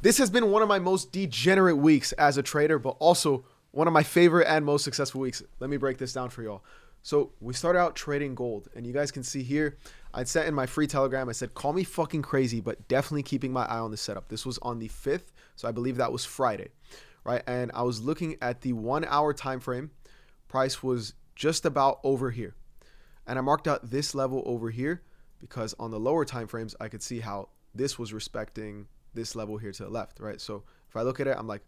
This has been one of my most degenerate weeks as a trader, but also one of my favorite and most successful weeks. Let me break this down for y'all. So we started out trading gold, and you guys can see here, I'd set in my free Telegram, I said, call me fucking crazy, but definitely keeping my eye on the setup. This was on the 5th, so I believe that was Friday, right? And I was looking at the 1 hour time frame. Price was just about over here. And I marked out this level over here because on the lower time frames, I could see how this was respecting this level here to the left, right? So if I look at it, I'm like,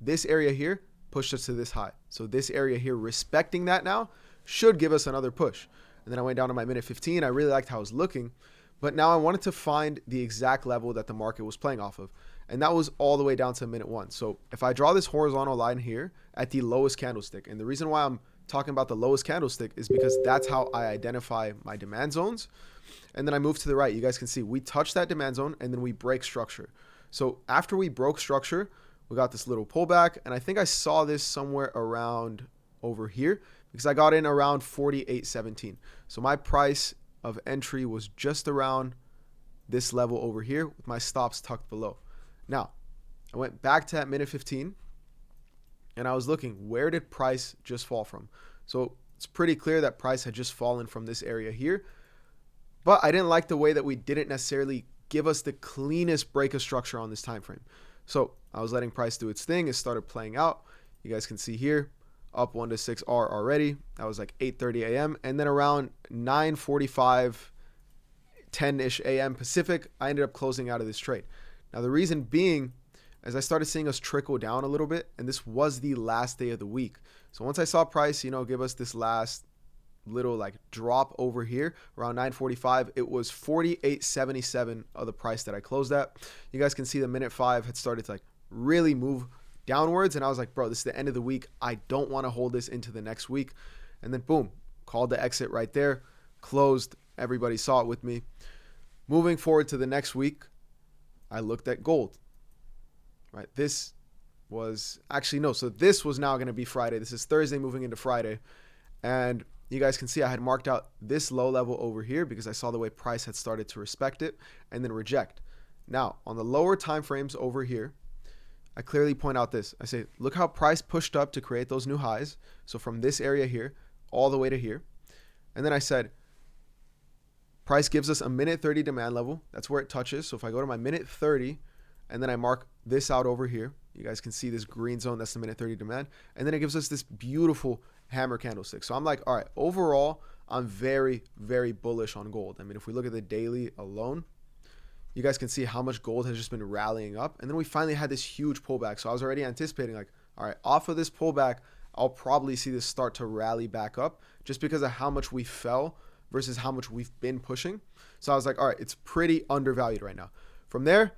this area here pushed us to this high. So this area here respecting that now should give us another push. And then I went down to my minute 15. I really liked how I was looking, but now I wanted to find the exact level that the market was playing off of. And that was all the way down to minute 1. So if I draw this horizontal line here at the lowest candlestick, and the reason why I'm talking about the lowest candlestick is because that's how I identify my demand zones. And then I move to the right. You guys can see we touch that demand zone and then we break structure. So after we broke structure, we got this little pullback, and I think I saw this somewhere around over here because I got in around 48.17. So my price of entry was just around this level over here with my stops tucked below. Now, I went back to that minute 15 and I was looking, where did price just fall from? So it's pretty clear that price had just fallen from this area here, but I didn't like the way that we didn't necessarily give us the cleanest break of structure on this time frame. So I was letting price do its thing. It started playing out. You guys can see here, up 1 to 6R already. That was like 8:30 a.m. And then around 9:45, 10-ish a.m. Pacific, I ended up closing out of this trade. Now the reason being, as I started seeing us trickle down a little bit, and this was the last day of the week. So once I saw price, give us this last little like drop over here around 9:45, it was 48.77 of the price that I closed at. You guys can see the minute 5 had started to like really move downwards, and I was like, bro, this is the end of the week. I don't want to hold this into the next week. And then boom, called the exit right there, closed. Everybody saw it with me. Moving forward to the next week, I looked at gold, right? This was actually no, so this was now going to be Friday. This is Thursday moving into Friday, and you guys can see I had marked out this low level over here because I saw the way price had started to respect it and then reject. Now, on the lower time frames over here, I clearly point out this. I say, look how price pushed up to create those new highs. So from this area here all the way to here. And then I said, price gives us a minute 30 demand level. That's where it touches. So if I go to my minute 30 and then I mark this out over here, you guys can see this green zone. That's the minute 30 demand. And then it gives us this beautiful hammer candlestick. So I'm like, all right, overall, I'm very, very bullish on gold. I mean, if we look at the daily alone, you guys can see how much gold has just been rallying up. And then we finally had this huge pullback. So I was already anticipating like, all right, off of this pullback, I'll probably see this start to rally back up just because of how much we fell versus how much we've been pushing. So I was like, all right, it's pretty undervalued right now. From there,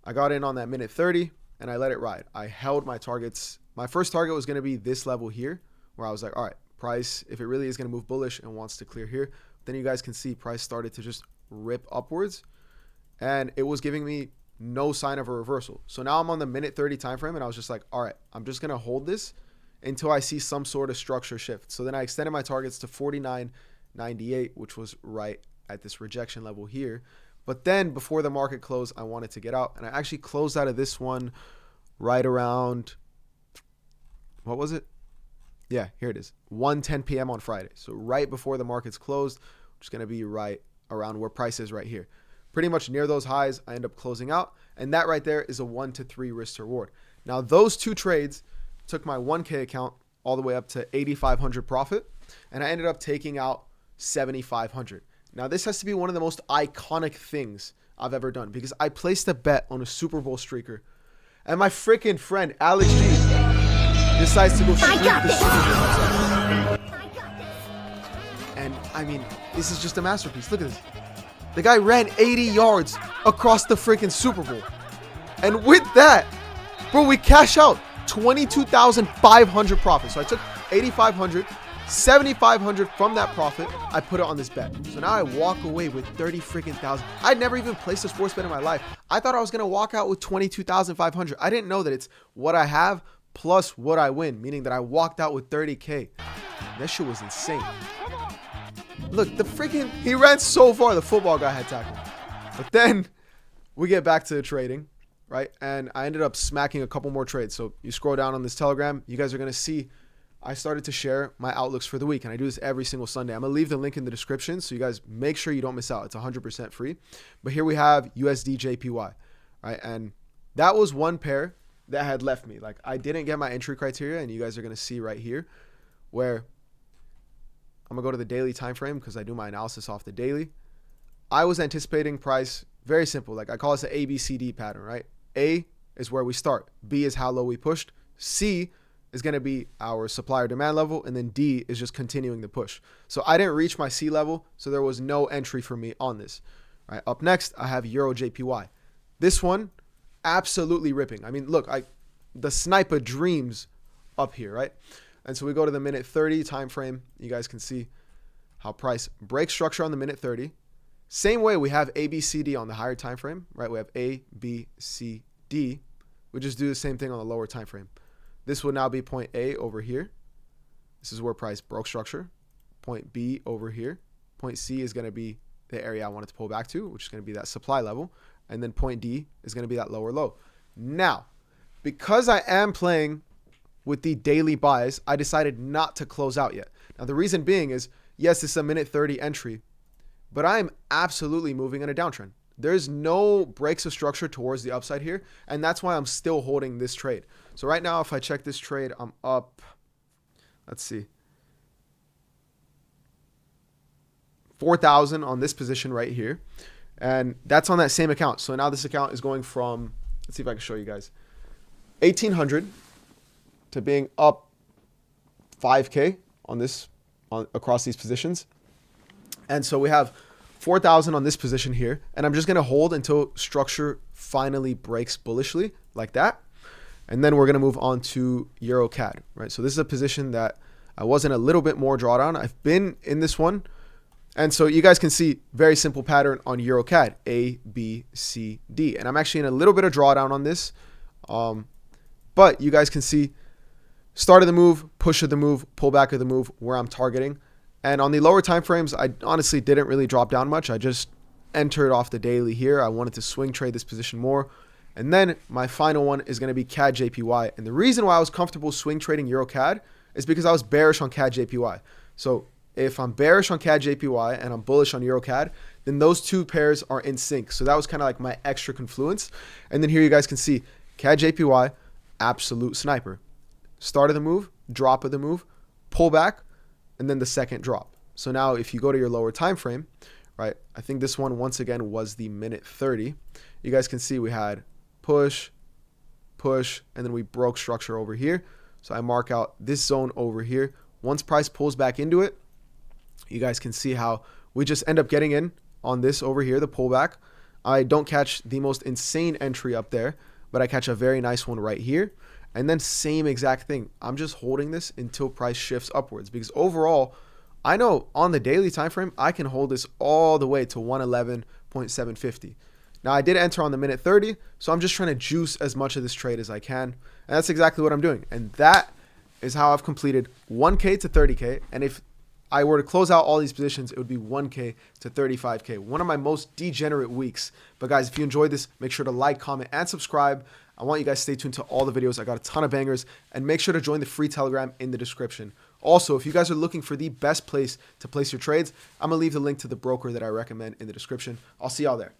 I got in on that minute 30 and I let it ride. I held my targets. My first target was going to be this level here, where I was like, all right, price, if it really is going to move bullish and wants to clear here, then you guys can see price started to just rip upwards, and it was giving me no sign of a reversal. So now I'm on the minute 30 time frame, and I was just like, all right, I'm just going to hold this until I see some sort of structure shift. So then I extended my targets to 49.98, which was right at this rejection level here. But then before the market closed, I wanted to get out, and I actually closed out of this one right around, what was it? Yeah, here it is, 1:10 p.m. on Friday. So right before the market's closed, which is going to be right around where price is right here. Pretty much near those highs, I end up closing out. And that right there is a 1 to 3 risk to reward. Now, those two trades took my 1K account all the way up to 8,500 profit. And I ended up taking out 7,500. Now, this has to be one of the most iconic things I've ever done because I placed a bet on a Super Bowl streaker. And my freaking friend, Alex G, decides to go streak the Super Bowl. And I mean, this is just a masterpiece. Look at this. The guy ran 80 yards across the freaking Super Bowl. And with that, bro, we cash out 22,500 profit. So I took 8,500, 7,500 from that profit. I put it on this bet. So now I walk away with 30 freaking thousand. I'd never even placed a sports bet in my life. I thought I was going to walk out with 22,500. I didn't know that it's what I have plus what I win, meaning that I walked out with 30K. That shit was insane. Look, he ran so far, the football guy had tackled. But then we get back to the trading, right? And I ended up smacking a couple more trades. So you scroll down on this Telegram, you guys are going to see I started to share my outlooks for the week, and I do this every single Sunday. I'm going to leave the link in the description so you guys make sure you don't miss out. It's 100% free. But here we have USD JPY, right? And that was one pair that had left me. Like, I didn't get my entry criteria, and you guys are going to see right here where I'm going to go to the daily time frame because I do my analysis off the daily. I was anticipating price very simple. Like, I call this an ABCD pattern, right? A is where we start. B is how low we pushed. C is going to be our supply or demand level, and then D is just continuing the push. So I didn't reach my C level, so there was no entry for me on this. Right. Up next, I have Euro JPY. This one, absolutely ripping. I mean, look, the sniper dreams up here, right? And so we go to the minute 30 time frame. You guys can see how price breaks structure on the minute 30. Same way we have ABCD on the higher time frame, right? We have A, B, C, D. We just do the same thing on the lower time frame. This will now be point A over here. This is where price broke structure. Point B over here. Point C is going to be the area I wanted to pull back to, which is going to be that supply level. And then point D is going to be that lower low. Now, because I am playing with the daily buys, I decided not to close out yet. Now, the reason being is, yes, this is a minute 30 entry, but I am absolutely moving in a downtrend. There's no breaks of structure towards the upside here, and that's why I'm still holding this trade. So right now, if I check this trade, I'm up, let's see, 4,000 on this position right here, and that's on that same account. So now this account is going from, let's see if I can show you guys, 1,800 to being up 5K on this, across these positions. And so we have 4,000 on this position here, and I'm just going to hold until structure finally breaks bullishly like that. And then we're going to move on to Euro CAD, right? So this is a position that I was in a little bit more drawdown. I've been in this one. And so you guys can see very simple pattern on Euro CAD, A, B, C, D. And I'm actually in a little bit of drawdown on this. But you guys can see start of the move, push of the move, pull back of the move, where I'm targeting. And on the lower time frames, I honestly didn't really drop down much. I just entered off the daily here. I wanted to swing trade this position more. And then my final one is going to be CAD JPY. And the reason why I was comfortable swing trading Euro CAD is because I was bearish on CAD JPY. So if I'm bearish on CAD JPY and I'm bullish on Euro CAD, then those two pairs are in sync. So that was kind of like my extra confluence. And then here you guys can see CAD JPY, absolute sniper. Start of the move, drop of the move, pull back, and then the second drop. So now if you go to your lower time frame, right, I think this one once again was the minute 30. You guys can see we had push, push, and then we broke structure over here. So I mark out this zone over here. Once price pulls back into it, you guys can see how we just end up getting in on this over here, the pullback. I don't catch the most insane entry up there, but I catch a very nice one right here. And then same exact thing. I'm just holding this until price shifts upwards, because overall, I know on the daily time frame, I can hold this all the way to 111.750. Now, I did enter on the minute 30, so I'm just trying to juice as much of this trade as I can. And that's exactly what I'm doing. And that is how I've completed 1K to 30K. And if I were to close out all these positions, it would be 1K to 35K. One of my most degenerate weeks. But guys, if you enjoyed this, make sure to like, comment, and subscribe. I want you guys to stay tuned to all the videos. I got a ton of bangers. And make sure to join the free Telegram in the description. Also, if you guys are looking for the best place to place your trades, I'm going to leave the link to the broker that I recommend in the description. I'll see y'all there.